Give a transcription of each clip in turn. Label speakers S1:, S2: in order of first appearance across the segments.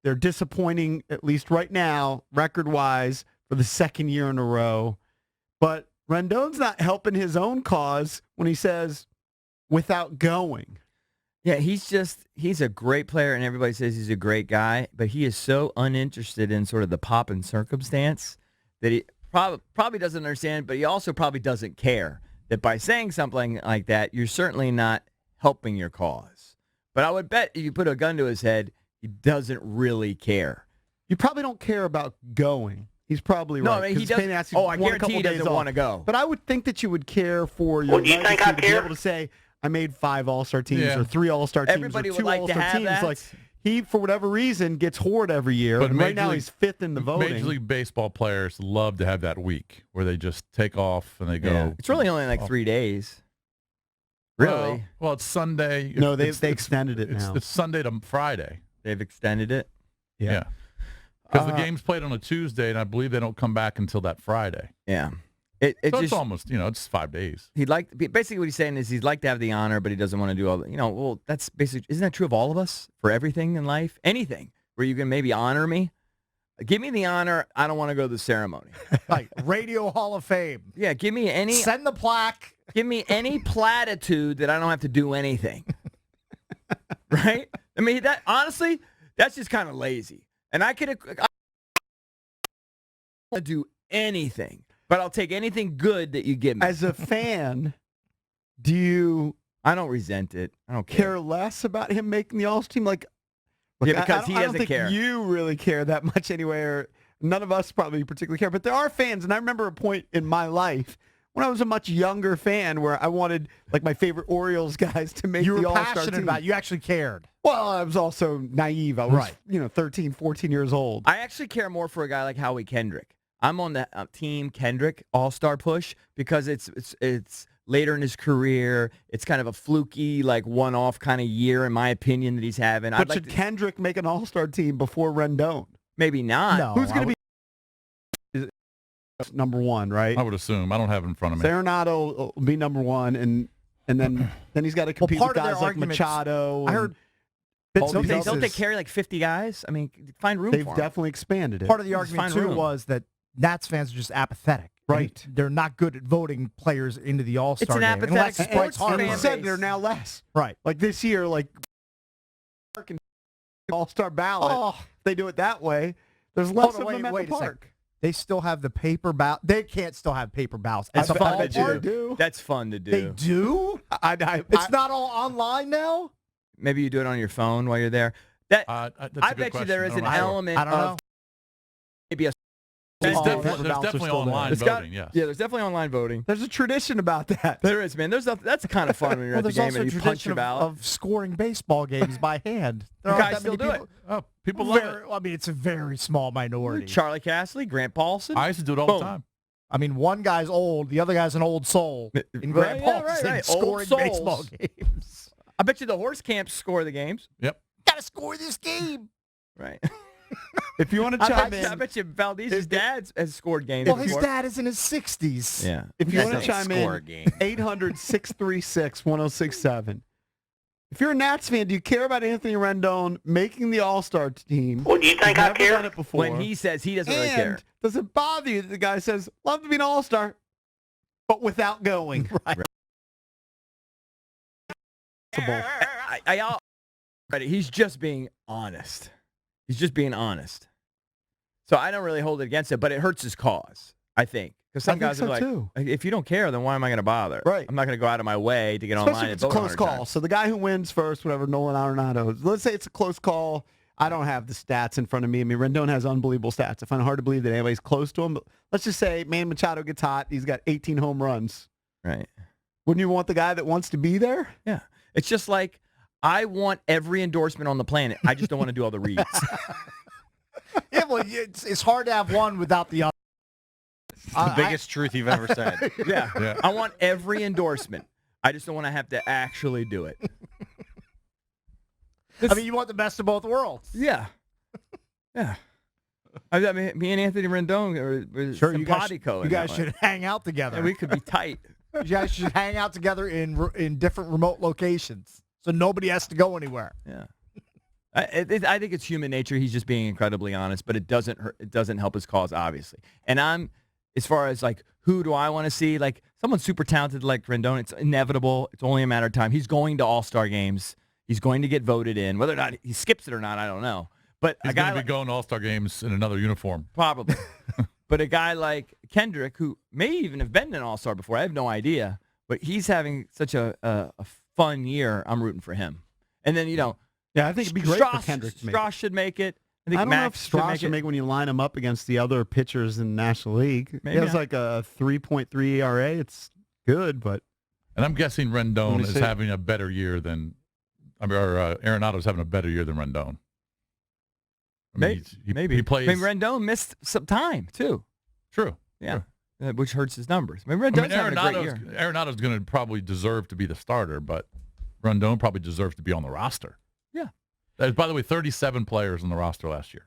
S1: They're disappointing, at least right now, record-wise, for the second year in a row. But Rendon's not helping his own cause when he says, without going.
S2: Yeah, he's a great player, and everybody says he's a great guy, but he is so uninterested in sort of the pop and circumstance that he probably doesn't understand, but he also probably doesn't care that by saying something like that, you're certainly not helping your cause. But I would bet if you put a gun to his head, he doesn't really care.
S1: You probably don't care about going. He's probably right.
S2: No, I mean, he doesn't. I guarantee he doesn't want to go.
S1: But I would think that you would care for your legacy to be able to say, I made 5 All-Star teams or 3 All-Star teams
S2: Everybody
S1: or 2
S2: would like
S1: All-Star
S2: to have
S1: teams.
S2: that.
S1: Like, he, for whatever reason, gets hoard every year.
S3: But
S1: and right now he's 5th in the voting.
S3: Major League Baseball players love to have that week where they just take off and they go.
S2: Yeah. It's really only like 3 days. Really?
S3: Well, it's Sunday.
S1: No, they extended it now.
S3: It's Sunday to Friday.
S2: They've extended it?
S3: Yeah. Because the game's played on a Tuesday, and I believe they don't come back until that Friday.
S2: Yeah.
S3: So it's almost, it's 5 days.
S2: Basically what he's saying is he'd like to have the honor, but he doesn't want to do all the, well, that's basically, isn't that true of all of us for everything in life? Anything where you can maybe honor me? Give me the honor. I don't want to go to the ceremony.
S4: Like Radio Hall of Fame.
S2: Yeah, give me any.
S4: Send the plaque.
S2: Give me any platitude that I don't have to do anything. Right? I mean, that honestly, that's just kind of lazy. And I don't do anything, but I'll take anything good that you give me.
S1: As a fan, do you...
S2: I don't resent it. I don't
S1: care less about him making the All-Star team? Like,
S2: yeah, because he doesn't
S1: I don't think
S2: care.
S1: You really care that much anyway, or none of us probably particularly care. But there are fans, and I remember a point in my life when I was a much younger fan where I wanted, like, my favorite Orioles guys to make the All-Star team.
S4: You were passionate about it. You actually cared.
S1: Well, I was also naive. I was, 13, 14 years old.
S2: I actually care more for a guy like Howie Kendrick. I'm on the team Kendrick All-Star push because it's later in his career. It's kind of a fluky, like, one-off kind of year, in my opinion, that he's having.
S1: But should Kendrick make an All-Star team before Rendon?
S2: Maybe not.
S4: No,
S1: Who's going to be number one, right?
S3: I would assume. I don't have it in front of me.
S1: Arenado will be number one, and then he's got to compete with guys like Machado.
S4: I heard.
S2: Don't they carry like 50 guys? I mean, find room for them.
S1: They've definitely expanded it.
S4: Part of the argument, too, was that Nats fans are just apathetic.
S1: Right.
S4: They're not good at voting players into the All-Star game.
S2: It's an apathetic sports fan
S1: And
S2: base.
S1: said they're now less.
S4: Right.
S1: Like this year, like All-Star ballot.
S4: Oh.
S1: They do it that way. There's less of them at the
S4: wait a
S1: park.
S4: second. They still have the paper ballot. They can't still have paper ballots.
S2: That's
S4: At the
S2: fun to
S4: ballpark?
S2: do. That's fun to do.
S4: They do? It's not all online now?
S2: Maybe you do it on your phone while you're there. I bet you there is an element of maybe a.
S3: There's definitely online voting, yes.
S2: Yeah, there's definitely online voting.
S1: There's a tradition about that.
S2: There is, man. That's kind of fun when you're at the game and you punch your ballot.
S4: Of scoring baseball games by hand. There
S2: You
S4: aren't
S2: guys
S4: that
S2: still
S4: many
S2: do
S4: people.
S2: it.
S3: Oh, people love it.
S4: I mean, it's a very small minority.
S2: Charlie Castley, Grant Paulson.
S3: I used to do it all the time.
S4: I mean, one guy's old, the other guy's an old soul. In Grant Paulson,
S2: right.
S4: scoring baseball games.
S2: I bet you the horse camps score the games.
S3: Yep.
S4: Gotta score this game.
S2: Right.
S1: If you want to chime in,
S2: I bet you Valdez's dad has scored games.
S4: Well, his dad is in his 60s.
S2: Yeah.
S1: If you want to chime in, 800-636-1067. If you're a Nats fan, do you care about Anthony Rendon making the All-Star team?
S5: Well, do you think I care?
S1: Done it before.
S2: When he says he doesn't really care.
S1: Does it bother you that the guy says, love to be an All-Star, but without going?
S4: Right.
S2: He's just being honest. He's just being honest. So I don't really hold it against it, but it hurts his cause, I think. Because some guys are like,
S1: too.
S2: If you don't care, then why am I going to bother?
S1: Right.
S2: I'm not going to go out of my way to get
S1: Especially
S2: online
S1: if
S2: and
S1: it's a
S2: vote
S1: close
S2: 100
S1: call.
S2: times.
S1: So the guy who wins first, whatever, Nolan Arenado. Let's say it's a close call. I don't have the stats in front of me. I mean, Rendon has unbelievable stats. I find it hard to believe that anybody's close to him. But let's just say Manny Machado gets hot. He's got 18 home runs.
S2: Right.
S1: Wouldn't you want the guy that wants to be there?
S2: Yeah. It's just like, I want every endorsement on the planet. I just don't want to do all the reads.
S4: Yeah, well, it's hard to have one without the other.
S6: The biggest truth you've ever said.
S2: Yeah. I want every endorsement. I just don't want to have to actually do it.
S4: I mean, you want the best of both worlds.
S2: Yeah. Yeah. I mean, me and Anthony Rendon are
S4: Sure, you
S2: simpatico.
S4: You guys should hang out together.
S2: Yeah, we could be tight.
S4: You guys should hang out together in different remote locations, so nobody has to go anywhere.
S2: Yeah. I think it's human nature. He's just being incredibly honest, but it doesn't hurt. It doesn't help his cause, obviously. And as far as like who do I want to see, like someone super talented like Rendon, it's inevitable. It's only a matter of time. He's going to All-Star games. He's going to get voted in. Whether or not he skips it or not, I don't know. But
S3: he's going to be going to All-Star games in another uniform.
S2: Probably. But a guy like Kendrick, who may even have been an All-Star before, I have no idea. But he's having such a fun year. I'm rooting for him. And then,
S1: yeah, I think it'd be great for Kendrick to make
S2: Strauss should make it. I think
S1: I don't know if
S2: Max
S1: Strauss should make it when you line him up against the other pitchers in the National League.
S2: Maybe
S1: he has like a 3.3 ERA. It's good, but...
S3: And I'm guessing Rendon is having a better year than... Arenado's having a better year than Rendon.
S2: Maybe.
S3: He plays...
S2: Rendon missed some time, too.
S3: True.
S2: Yeah.
S3: True.
S2: Which hurts his numbers. Rendon's having a great year.
S3: Arenado's going to probably deserve to be the starter, but Rendon probably deserves to be on the roster.
S2: Yeah.
S3: By the way, 37 players on the roster last year.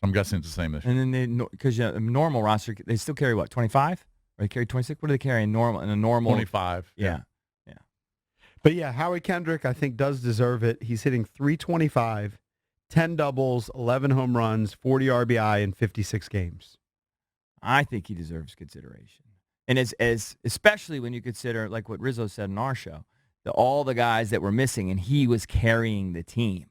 S3: I'm guessing it's the same this year.
S2: And then because a normal roster, they still carry what, 25? Or they carry 26? What do they carry in a normal?
S3: 25.
S2: Yeah.
S1: But yeah, Howie Kendrick, I think, does deserve it. He's hitting .325, 10 doubles, 11 home runs, 40 RBI in 56 games.
S2: I think he deserves consideration. And as especially when you consider, like what Rizzo said in our show, all the guys that were missing, and he was carrying the team.